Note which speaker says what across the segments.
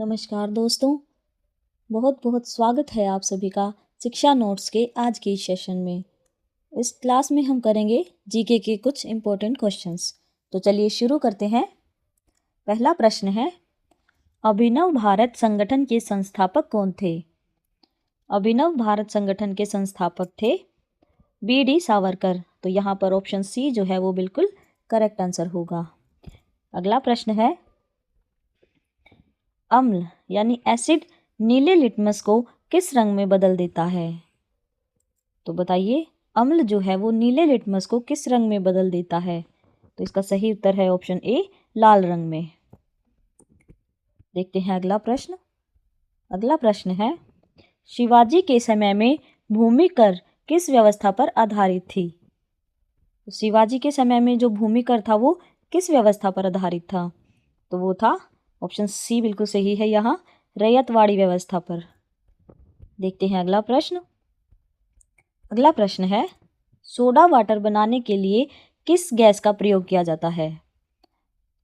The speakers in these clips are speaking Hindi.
Speaker 1: नमस्कार दोस्तों, बहुत बहुत स्वागत है आप सभी का शिक्षा नोट्स के आज के इस सेशन में। इस क्लास में हम करेंगे जीके के कुछ इम्पोर्टेंट क्वेश्चंस। तो चलिए शुरू करते हैं। पहला प्रश्न है, अभिनव भारत संगठन के संस्थापक कौन थे? अभिनव भारत संगठन के संस्थापक थे बी.डी. सावरकर। तो यहाँ पर ऑप्शन सी जो है वो बिल्कुल करेक्ट आंसर होगा। अगला प्रश्न है, अम्ल यानी एसिड नीले लिटमस को किस रंग में बदल देता है? तो बताइए, अम्ल जो है वो नीले लिटमस को किस रंग में बदल देता है? तो इसका सही उत्तर है ऑप्शन ए, लाल रंग में। देखते हैं अगला प्रश्न। अगला प्रश्न है, शिवाजी के समय में भूमि कर किस व्यवस्था पर आधारित थी? तो शिवाजी के समय में जो भूमि कर था वो किस व्यवस्था पर आधारित था? तो वो था ऑप्शन सी बिल्कुल सही है यहाँ, रैयतवाड़ी व्यवस्था पर। देखते हैं अगला प्रश्न। अगला प्रश्न है, सोडा वाटर बनाने के लिए किस गैस का प्रयोग किया जाता है?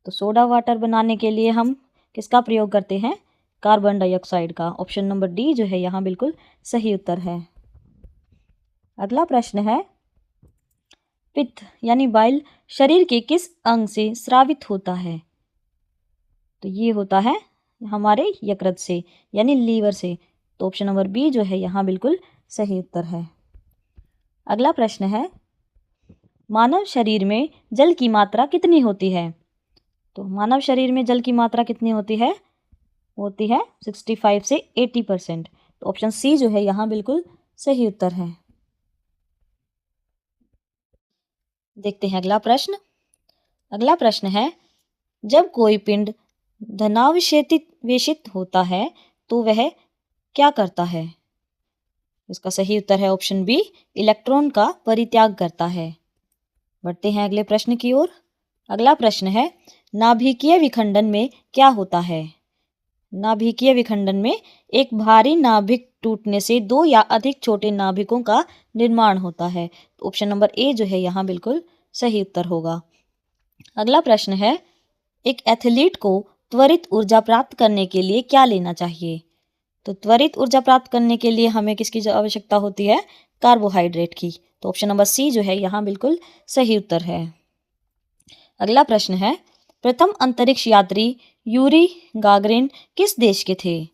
Speaker 1: तो सोडा वाटर बनाने के लिए हम किसका प्रयोग करते हैं? कार्बन डाइऑक्साइड का। ऑप्शन नंबर डी जो है यहाँ बिल्कुल सही उत्तर है। अगला प्रश्न है, पित्त यानी बाइल शरीर के किस अंग से स्रावित होता है? तो ये होता है हमारे यकृत से यानी लीवर से। तो ऑप्शन नंबर बी जो है यहाँ बिल्कुल सही उत्तर है। अगला प्रश्न है, मानव शरीर में जल की मात्रा कितनी होती है? तो मानव शरीर में जल की मात्रा कितनी होती है? 65 से 80%। तो ऑप्शन सी जो है यहाँ बिल्कुल सही उत्तर है। देखते हैं अगला प्रश्न। अगला प्रश्न है, जब कोई पिंड धनावेशित होता है तो वह क्या करता है? इसका सही उत्तर है ऑप्शन बी, इलेक्ट्रॉन का परित्याग करता है। बढ़ते हैं अगले प्रश्न की ओर। अगला प्रश्न है, नाभिकीय विखंडन में क्या होता है? नाभिकीय विखंडन में एक भारी नाभिक टूटने से दो या अधिक छोटे नाभिकों का निर्माण होता है। तो ऑप्शन नंबर ए जो है यहाँ बिल्कुल सही उत्तर होगा। अगला प्रश्न है, एक एथलीट को त्वरित ऊर्जा प्राप्त करने के लिए क्या लेना चाहिए? तो त्वरित ऊर्जा प्राप्त करने के लिए हमें किसकी आवश्यकता होती है? कार्बोहाइड्रेट की। तो ऑप्शन नंबर सी जो है यहाँ बिल्कुल सही उत्तर है। अगला प्रश्न है, प्रथम अंतरिक्ष यात्री यूरी गागरिन किस देश के थे?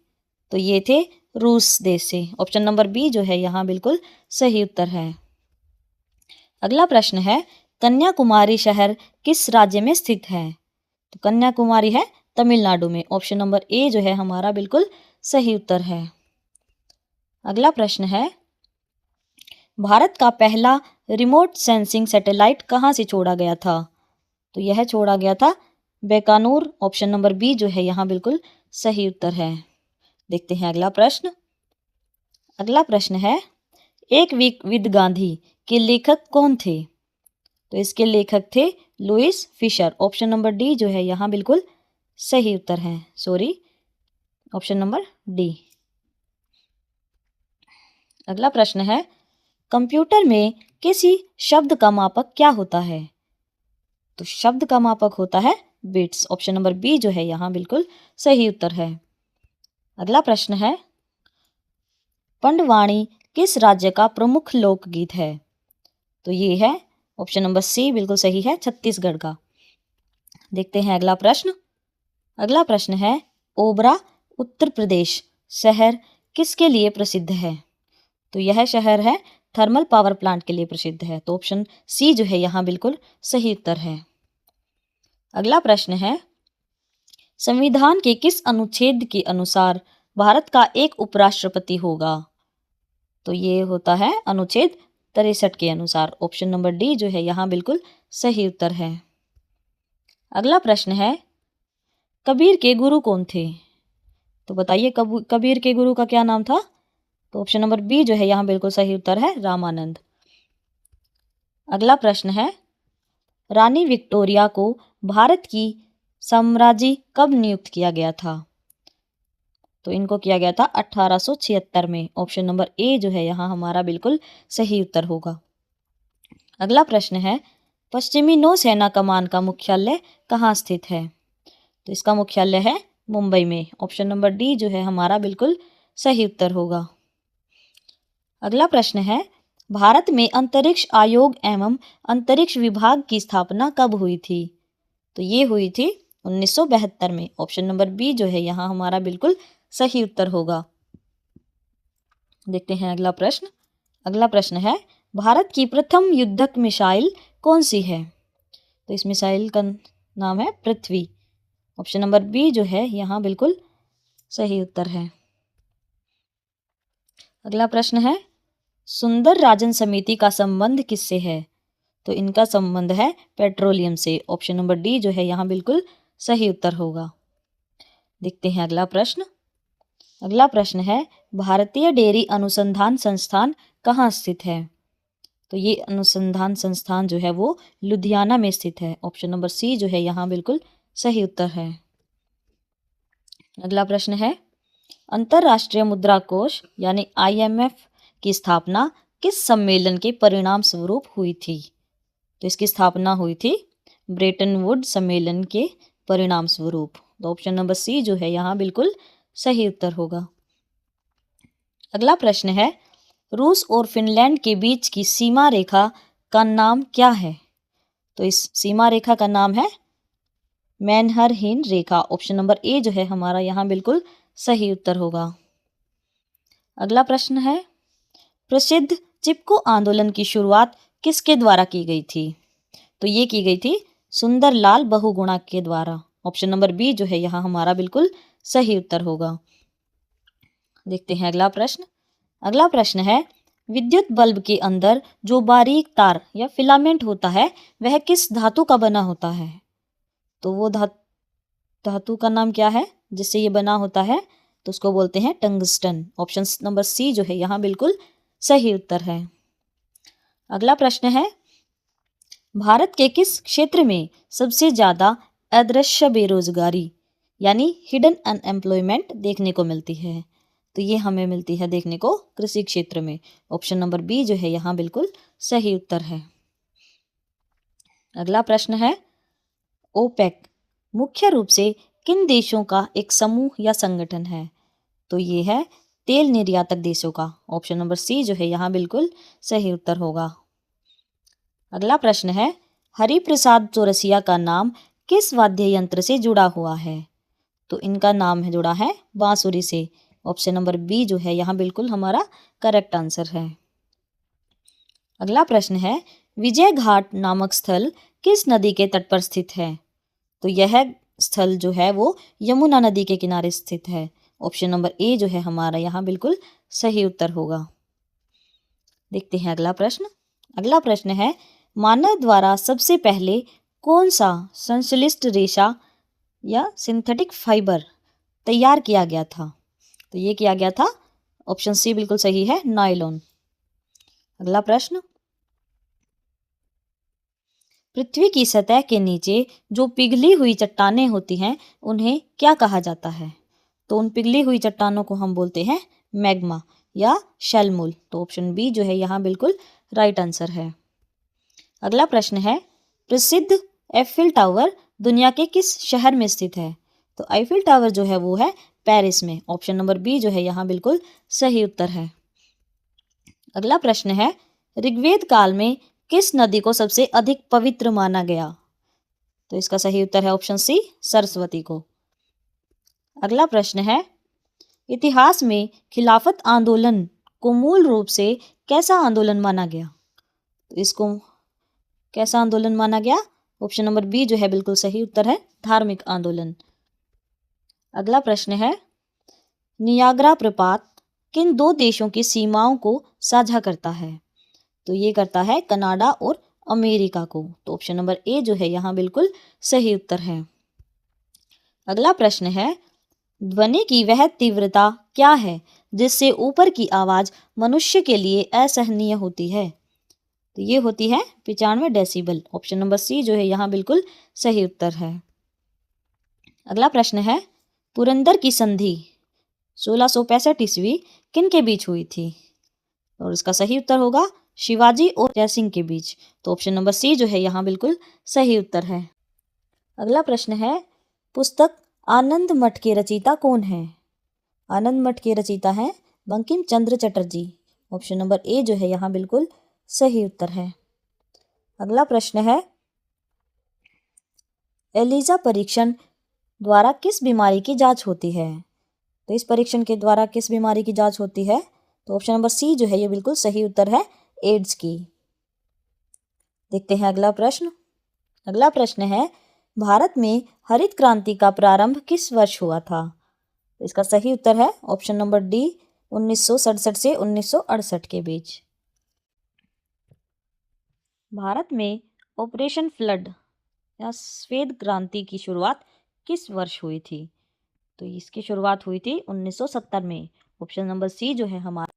Speaker 1: तो ये थे रूस देश से। ऑप्शन नंबर बी जो है यहाँ बिल्कुल सही उत्तर है। अगला प्रश्न है, कन्याकुमारी शहर किस राज्य में स्थित है? तो कन्याकुमारी है तमिलनाडु में। ऑप्शन नंबर ए जो है हमारा बिल्कुल सही उत्तर है। अगला प्रश्न है, भारत का पहला रिमोट सेंसिंग सैटेलाइट कहाँ से छोड़ा गया था? तो यह छोड़ा गया था बीकानेर। ऑप्शन नंबर बी जो है यहाँ बिल्कुल सही उत्तर है। देखते हैं अगला प्रश्न। अगला प्रश्न है, एक वीक विद गांधी के लेखक कौन थे? तो इसके लेखक थे Louis Fischer. Option number D जो है यहाँ बिल्कुल सही उत्तर है। Option number D. अगला प्रश्न है, कंप्यूटर में किसी शब्द का मापक क्या होता है? तो शब्द का मापक होता है बिट्स। ऑप्शन नंबर बी जो है यहाँ बिल्कुल सही उत्तर है। अगला प्रश्न है, पंडवाणी किस राज्य का प्रमुख लोकगीत है? तो ये है ऑप्शन नंबर सी बिल्कुल सही है, छत्तीसगढ़ का। देखते हैं अगला प्रश्न। अगला प्रश्न है, ओबरा उत्तर प्रदेश शहर किसके लिए प्रसिद्ध है? तो यह शहर है थर्मल पावर प्लांट के लिए प्रसिद्ध है। तो ऑप्शन सी जो है यहाँ बिल्कुल सही उत्तर है। अगला प्रश्न है, संविधान के किस अनुच्छेद के अनुसार भारत का एक उपराष्ट्रपति होगा? तो ये होता है अनुच्छेद 63 के अनुसार। ऑप्शन नंबर डी जो है यहाँ बिल्कुल सही उत्तर है। अगला प्रश्न है, कबीर के गुरु कौन थे? तो बताइए कबीर के गुरु का क्या नाम था? तो ऑप्शन नंबर बी जो है यहाँ बिल्कुल सही उत्तर है, रामानंद। अगला प्रश्न है, रानी विक्टोरिया को भारत की साम्राज्ञी कब नियुक्त किया गया था? तो इनको किया गया था 1876 में। ऑप्शन नंबर ए जो है यहाँ हमारा बिल्कुल सही उत्तर होगा। अगला प्रश्न है, पश्चिमी नौसेना कमान का मुख्यालय कहाँ स्थित है? तो इसका मुख्यालय है मुंबई में। ऑप्शन नंबर डी जो है हमारा बिल्कुल सही उत्तर होगा। अगला प्रश्न है, भारत में अंतरिक्ष आयोग एवं अंतरिक्ष विभाग की स्थापना कब हुई थी? तो ये हुई थी 1972 में। ऑप्शन नंबर बी जो है यहाँ हमारा बिल्कुल सही उत्तर होगा। देखते हैं अगला प्रश्न। अगला प्रश्न है, भारत की प्रथम युद्धक मिसाइल कौन सी है? तो इस मिसाइल का नाम है पृथ्वी। ऑप्शन नंबर बी जो है यहाँ बिल्कुल सही उत्तर है। अगला प्रश्न है, सुंदर राजन समिति का संबंध किससे है? तो इनका संबंध है पेट्रोलियम से। ऑप्शन नंबर डी जो है यहाँ बिल्कुल सही उत्तर होगा। देखते हैं अगला प्रश्न। अगला प्रश्न है, भारतीय डेयरी अनुसंधान संस्थान कहाँ स्थित है? तो ये अनुसंधान संस्थान जो है वो लुधियाना में स्थित है। ऑप्शन नंबर सी जो है यहाँ बिल्कुल सही उत्तर है। अगला प्रश्न है, अंतर्राष्ट्रीय मुद्रा कोष यानी IMF की स्थापना किस सम्मेलन के परिणाम स्वरूप हुई थी? तो इसकी स्थापना हुई थी ब्रेटन वुड सम्मेलन के परिणाम स्वरूप। तो ऑप्शन नंबर सी जो है यहाँ बिल्कुल सही उत्तर होगा। अगला प्रश्न है, रूस और फिनलैंड के बीच की सीमा रेखा का नाम क्या है? तो इस सीमा रेखा का नाम है मैनहरहीन रेखा। ऑप्शन नंबर ए जो है हमारा यहाँ बिल्कुल सही उत्तर होगा। अगला प्रश्न है, प्रसिद्ध चिपको आंदोलन की शुरुआत किसके द्वारा की गई थी? तो ये की गई थी सुंदरलाल बहुगुणा के द्वारा। ऑप्शन नंबर बी जो है यहाँ हमारा बिल्कुल सही उत्तर होगा। देखते हैं अगला प्रश्न। अगला प्रश्न है, विद्युत बल्ब के अंदर जो बारीक तार या फिलामेंट होता है वह किस धातु का बना होता है? तो वो धातु का नाम क्या है जिससे ये बना होता है? तो उसको बोलते हैं टंगस्टन। ऑप्शन नंबर सी जो है यहाँ बिल्कुल सही उत्तर है। अगला प्रश्न है, भारत के किस क्षेत्र में सबसे ज़्यादा अदृश्य बेरोजगारी यानी हिडन अनएम्प्लॉयमेंट देखने को मिलती है? तो ये हमें मिलती है देखने को कृषि क्षेत्र में। ऑप्शन नंबर बी जो है यहाँ बिल्कुल सही उत्तर है। अगला प्रश्न है, ओपेक मुख्य रूप से किन देशों का एक समूह या संगठन है? तो ये है तेल निर्यातक देशों का। ऑप्शन नंबर सी जो है यहाँ बिल्कुल सही उत्तर होगा। अगला प्रश्न है, हरिप्रसाद चौरसिया का नाम किस वाद्य यंत्र से जुड़ा हुआ है? तो इनका नाम है जुड़ा है बांसुरी से। ऑप्शन नंबर बी जो है यहाँ बिल्कुल हमारा करेक्ट आंसर है। अगला प्रश्न है, विजय घाट नामक स्थल किस नदी के तट पर स्थित है? तो यह स्थल जो है वो यमुना नदी के किनारे स्थित है। ऑप्शन नंबर ए जो है हमारा यहाँ बिल्कुल सही उत्तर होगा। देखते हैं अगला प्रश्न। अगला प्रश्न है, मानव द्वारा सबसे पहले कौन सा संश्लिष्ट रेशा या सिंथेटिक फाइबर तैयार किया गया था? तो ये किया गया था, ऑप्शन सी बिल्कुल सही है, नायलॉन। अगला प्रश्न, पृथ्वी की सतह के नीचे जो पिघली हुई चट्टानें होती हैं उन्हें क्या कहा जाता है? तो उन पिघली हुई चट्टानों को हम बोलते हैं मैग्मा या शैलमूल। तो ऑप्शन बी जो है यहाँ बिल्कुल राइट आंसर है। अगला प्रश्न है, प्रसिद्ध एफिल टावर दुनिया के किस शहर में स्थित है? तो आईफिल टावर जो है वो है पेरिस में। ऑप्शन नंबर बी जो है यहाँ बिल्कुल सही उत्तर है। अगला प्रश्न है, ऋग्वेद काल में किस नदी को सबसे अधिक पवित्र माना गया? तो इसका सही उत्तर है ऑप्शन सी, सरस्वती को। अगला प्रश्न है, इतिहास में खिलाफत आंदोलन को मूल रूप से कैसा आंदोलन माना गया? तो इसको कैसा आंदोलन माना गया? ऑप्शन नंबर बी जो है बिल्कुल सही उत्तर है, धार्मिक आंदोलन। अगला प्रश्न है, नियाग्रा प्रपात किन दो देशों की सीमाओं को साझा करता है? तो ये करता है कनाडा और अमेरिका को। तो ऑप्शन नंबर ए जो है यहाँ बिल्कुल सही उत्तर है। अगला प्रश्न है, ध्वनि की वह तीव्रता क्या है जिससे ऊपर की आवाज मनुष्य के लिए असहनीय होती है? तो ये होती है 95 डेसिबल। ऑप्शन नंबर सी जो है यहाँ बिल्कुल सही उत्तर है। अगला प्रश्न है, पुरंदर की संधि 1665 ईस्वी किन के बीच हुई थी? और इसका सही उत्तर होगा शिवाजी और जयसिंह के बीच। तो ऑप्शन नंबर सी जो है यहाँ बिल्कुल सही उत्तर है। अगला प्रश्न है, पुस्तक आनंद मठ के रचयिता कौन है? आनंद मठ के रचयिता हैं Bankim Chandra Chatterjee. Option number A जो है यहाँ बिल्कुल सही उत्तर है। अगला प्रश्न है, एलिजा परीक्षण द्वारा किस बीमारी की जांच होती है? तो इस परीक्षण के द्वारा किस बीमारी की जांच होती है? तो ऑप्शन नंबर सी जो है ये बिल्कुल सही उत्तर है, एड्स की। देखते हैं अगला प्रश्न। अगला प्रश्न है, भारत में हरित क्रांति का प्रारंभ किस वर्ष हुआ था? तो इसका सही उत्तर है ऑप्शन नंबर डी, 1967 से 1968 के बीच। भारत में ऑपरेशन फ्लड या श्वेत क्रांति की शुरुआत किस वर्ष हुई थी? तो इसकी शुरुआत हुई थी 1970 में। ऑप्शन नंबर सी जो है हमारा।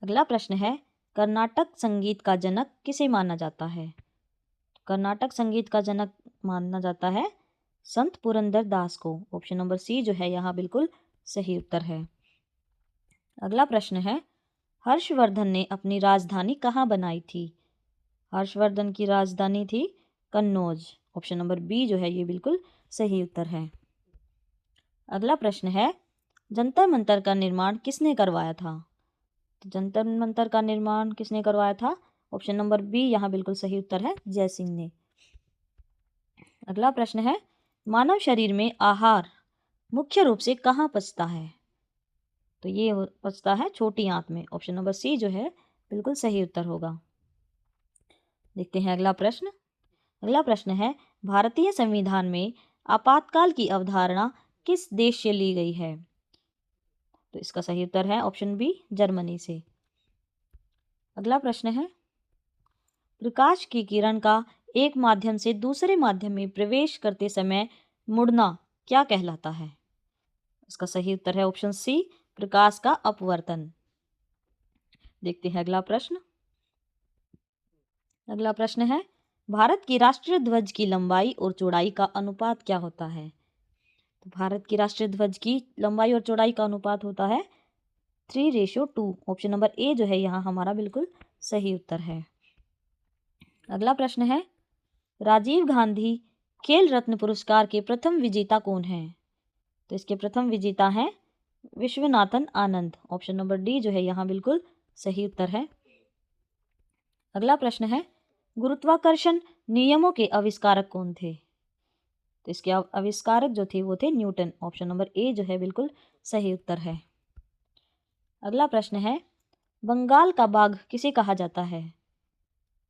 Speaker 1: अगला प्रश्न है, कर्नाटक संगीत का जनक किसे माना जाता है? कर्नाटक संगीत का जनक माना जाता है संत पुरंदर दास को। ऑप्शन नंबर सी जो है यहाँ बिल्कुल सही उत्तर है। अगला प्रश्न है, हर्षवर्धन ने अपनी राजधानी कहाँ बनाई थी? हर्षवर्धन की राजधानी थी कन्नौज। ऑप्शन नंबर बी जो है ये बिल्कुल सही उत्तर है। अगला प्रश्न है, जंतर मंतर का निर्माण किसने करवाया था? तो जंतर मंतर का निर्माण किसने करवाया था? ऑप्शन नंबर बी यहाँ बिल्कुल सही उत्तर है, जय सिंह ने। अगला प्रश्न है, मानव शरीर में आहार मुख्य रूप से कहाँ पचता है? तो ये पचता है छोटी आंत में। ऑप्शन नंबर सी जो है बिल्कुल सही उत्तर होगा। देखते हैं अगला प्रश्न। अगला प्रश्न है, भारतीय संविधान में आपातकाल की अवधारणा किस देश से ली गई है? तो इसका सही उत्तर है ऑप्शन बी, जर्मनी से। अगला प्रश्न है, प्रकाश की किरण का एक माध्यम से दूसरे माध्यम में प्रवेश करते समय मुड़ना क्या कहलाता है? इसका सही उत्तर है ऑप्शन सी, प्रकाश का अपवर्तन। देखते हैं अगला प्रश्न। अगला प्रश्न है, भारत की राष्ट्रीय ध्वज की लंबाई और चौड़ाई का अनुपात क्या होता है? तो भारत की राष्ट्रीय ध्वज की लंबाई और चौड़ाई का अनुपात होता है 3:2। ऑप्शन नंबर ए जो है यहाँ हमारा बिल्कुल सही उत्तर है। अगला प्रश्न है, राजीव गांधी खेल रत्न पुरस्कार के प्रथम विजेता कौन है? तो इसके प्रथम विजेता हैं Viswanathan Anand. Option number D जो है यहाँ बिल्कुल सही उत्तर है। अगला प्रश्न है, गुरुत्वाकर्षण नियमों के आविष्कारक कौन थे? तो इसके आविष्कारक जो थे वो थे न्यूटन। ऑप्शन नंबर ए जो है बिल्कुल सही उत्तर है। अगला प्रश्न है, बंगाल का बाघ किसे कहा जाता है?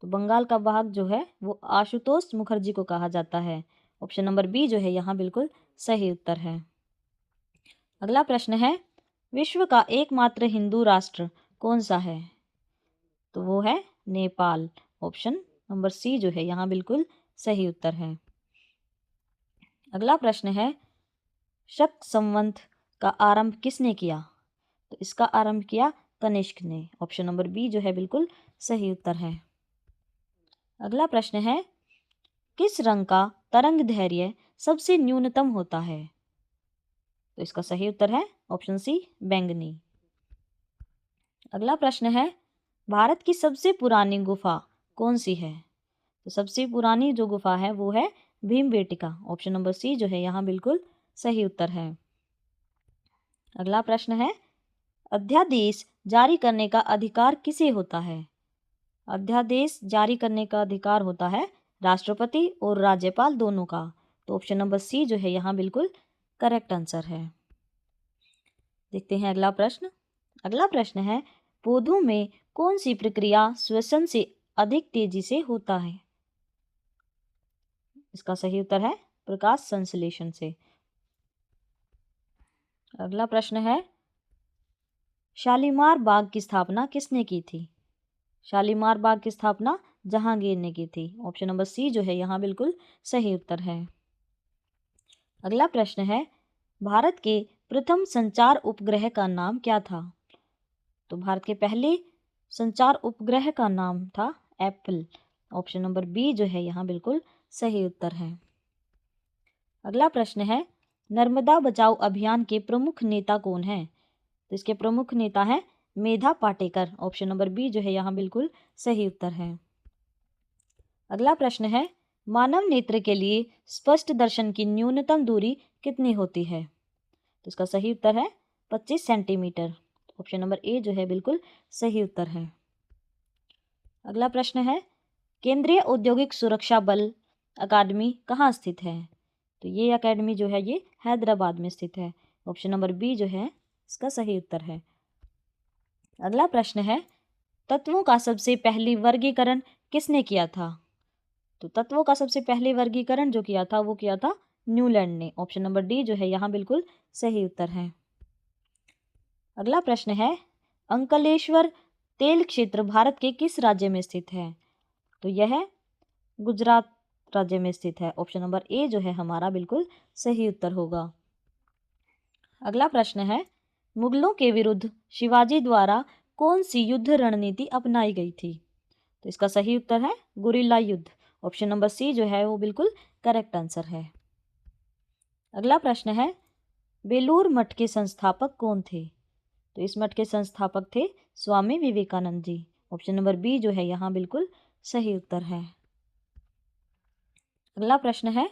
Speaker 1: तो बंगाल का बाघ जो है वो आशुतोष मुखर्जी को कहा जाता है। ऑप्शन नंबर बी जो है यहाँ बिल्कुल सही उत्तर है। अगला प्रश्न है, विश्व का एकमात्र हिंदू राष्ट्र कौन सा है? तो वो है नेपाल। ऑप्शन नंबर सी जो है यहाँ बिल्कुल सही उत्तर है। अगला प्रश्न है, शक संवत का आरंभ किसने किया? तो इसका आरंभ किया कनिष्क ने। ऑप्शन नंबर बी जो है बिल्कुल सही उत्तर है। अगला प्रश्न है, किस रंग का तरंग दैर्घ्य सबसे न्यूनतम होता है? तो इसका सही उत्तर है ऑप्शन सी, बैंगनी। अगला प्रश्न है, भारत की सबसे पुरानी गुफा कौन सी है? तो सबसे पुरानी जो गुफा है वो है भीमबेटका। ऑप्शन नंबर सी जो है यहाँ बिल्कुल सही उत्तर है। अगला प्रश्न है, अध्यादेश जारी करने का अधिकार किसे होता है? अध्यादेश जारी करने का अधिकार होता है राष्ट्रपति और राज्यपाल दोनों का। तो ऑप्शन नंबर सी जो है यहाँ बिल्कुल करेक्ट आंसर है। देखते हैं अगला प्रश्न। अगला प्रश्न है, पौधों में कौन सी प्रक्रिया श्वसन से अधिक तेजी से होता है? इसका सही उत्तर है प्रकाश संश्लेषण से। अगला प्रश्न है, शालीमार बाग की स्थापना किसने की थी? शालीमार बाग की स्थापना जहांगीर ने की थी। ऑप्शन नंबर सी जो है यहाँ बिल्कुल सही उत्तर है। अगला प्रश्न है, भारत के प्रथम संचार उपग्रह का नाम क्या था? तो भारत के पहले संचार उपग्रह का नाम था एप्पल। ऑप्शन नंबर बी जो है यहाँ बिल्कुल सही उत्तर है। अगला प्रश्न है, नर्मदा बचाओ अभियान के प्रमुख नेता कौन हैं? तो इसके प्रमुख नेता हैं मेधा पाटेकर। ऑप्शन नंबर बी जो है यहाँ बिल्कुल सही उत्तर है। अगला प्रश्न है, मानव नेत्र के लिए स्पष्ट दर्शन की न्यूनतम दूरी कितनी होती है? तो इसका सही उत्तर है 25 सेंटीमीटर। ऑप्शन नंबर ए जो है बिल्कुल सही उत्तर है। अगला प्रश्न है, केंद्रीय औद्योगिक सुरक्षा बल अकादमी कहाँ स्थित है? तो ये अकेडमी जो है ये हैदराबाद में स्थित है। ऑप्शन नंबर बी जो है इसका सही उत्तर है। अगला प्रश्न है, तत्वों का सबसे पहली वर्गीकरण किसने किया था? तो तत्वों का सबसे पहले वर्गीकरण जो किया था वो किया था न्यूलैंड ने। ऑप्शन नंबर डी जो है यहाँ बिल्कुल सही उत्तर है। अगला प्रश्न है, अंकलेश्वर तेल क्षेत्र भारत के किस राज्य में स्थित है? तो यह गुजरात राज्य में स्थित है। ऑप्शन नंबर ए जो है हमारा बिल्कुल सही उत्तर होगा। अगला प्रश्न है, मुगलों के विरुद्ध शिवाजी द्वारा कौन सी युद्ध रणनीति अपनाई गई थी? तो इसका सही उत्तर है गुरिल्ला युद्ध। ऑप्शन नंबर सी जो है वो बिल्कुल करेक्ट आंसर है। अगला प्रश्न है, बेलूर मठ के संस्थापक कौन थे? तो इस मठ के संस्थापक थे Swami Vivekananda ji. Option number B जो है यहाँ बिल्कुल सही उत्तर है। अगला प्रश्न है,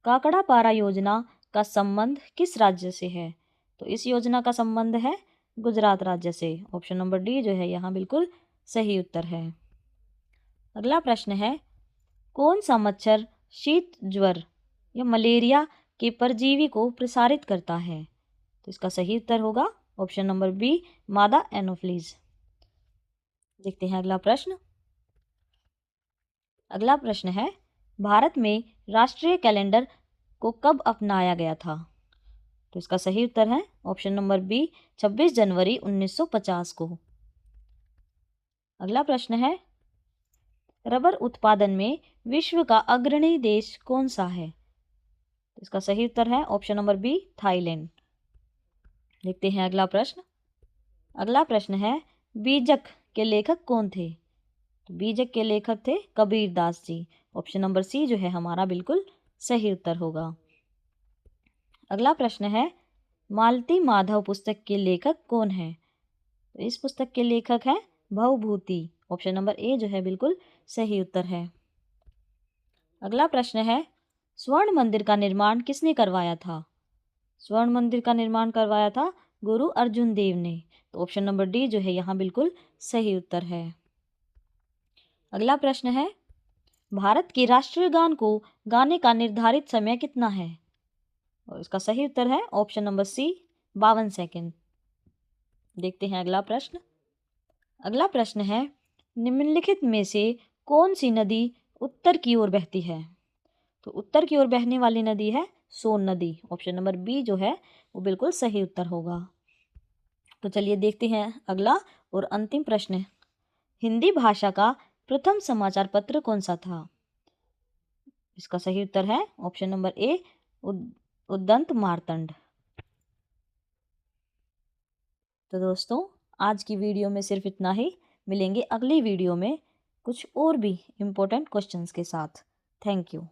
Speaker 1: काकड़ा पारा योजना का संबंध किस राज्य से है? तो इस योजना का संबंध है गुजरात राज्य से। ऑप्शन नंबर डी जो है यहाँ बिल्कुल सही उत्तर है। अगला प्रश्न है, कौन सा मच्छर शीत ज्वर या मलेरिया के परजीवी को प्रसारित करता है? तो इसका सही उत्तर होगा ऑप्शन नंबर बी मादा एनोफ्लीज। देखते हैं अगला प्रश्न। अगला प्रश्न है, भारत में राष्ट्रीय कैलेंडर को कब अपनाया गया था? तो इसका सही उत्तर है ऑप्शन नंबर बी 26 जनवरी 1950 को। अगला प्रश्न है, रबर उत्पादन में विश्व का अग्रणी देश कौन सा है? तो इसका सही उत्तर है ऑप्शन नंबर बी थाईलैंड। देखते हैं अगला प्रश्न। अगला प्रश्न है, बीजक के लेखक कौन थे? तो बीजक के लेखक थे Kabir Das ji. Option number C जो है हमारा बिल्कुल सही उत्तर होगा। अगला प्रश्न है, मालती माधव पुस्तक के लेखक कौन है? तो इस पुस्तक के लेखक हैं भवभूति। ऑप्शन नंबर ए जो है बिल्कुल सही उत्तर है। अगला प्रश्न है, स्वर्ण मंदिर का निर्माण किसने करवाया था? स्वर्ण मंदिर का निर्माण करवाया था गुरु अर्जुन देव ने। तो ऑप्शन नंबर डी जो है यहाँ बिल्कुल सही उत्तर है। अगला प्रश्न है, भारत के राष्ट्रीय गान को गाने का निर्धारित समय कितना है? और इसका सही उत्तर है ऑप्शन नंबर सी 52 सेकेंड। देखते हैं अगला प्रश्न। अगला प्रश्न है, निम्नलिखित में से कौन सी नदी उत्तर की ओर बहती है? तो उत्तर की ओर बहने वाली नदी है सोन नदी। ऑप्शन नंबर बी जो है वो बिल्कुल सही उत्तर होगा। तो चलिए देखते हैं अगला और अंतिम प्रश्न। हिंदी भाषा का प्रथम समाचार पत्र कौन सा था? इसका सही उत्तर है ऑप्शन नंबर ए उद्दंत मार्तंड। तो दोस्तों आज की वीडियो में सिर्फ इतना ही। मिलेंगे अगली वीडियो में कुछ और भी इम्पोर्टेंट क्वेश्चंस के साथ। Thank you.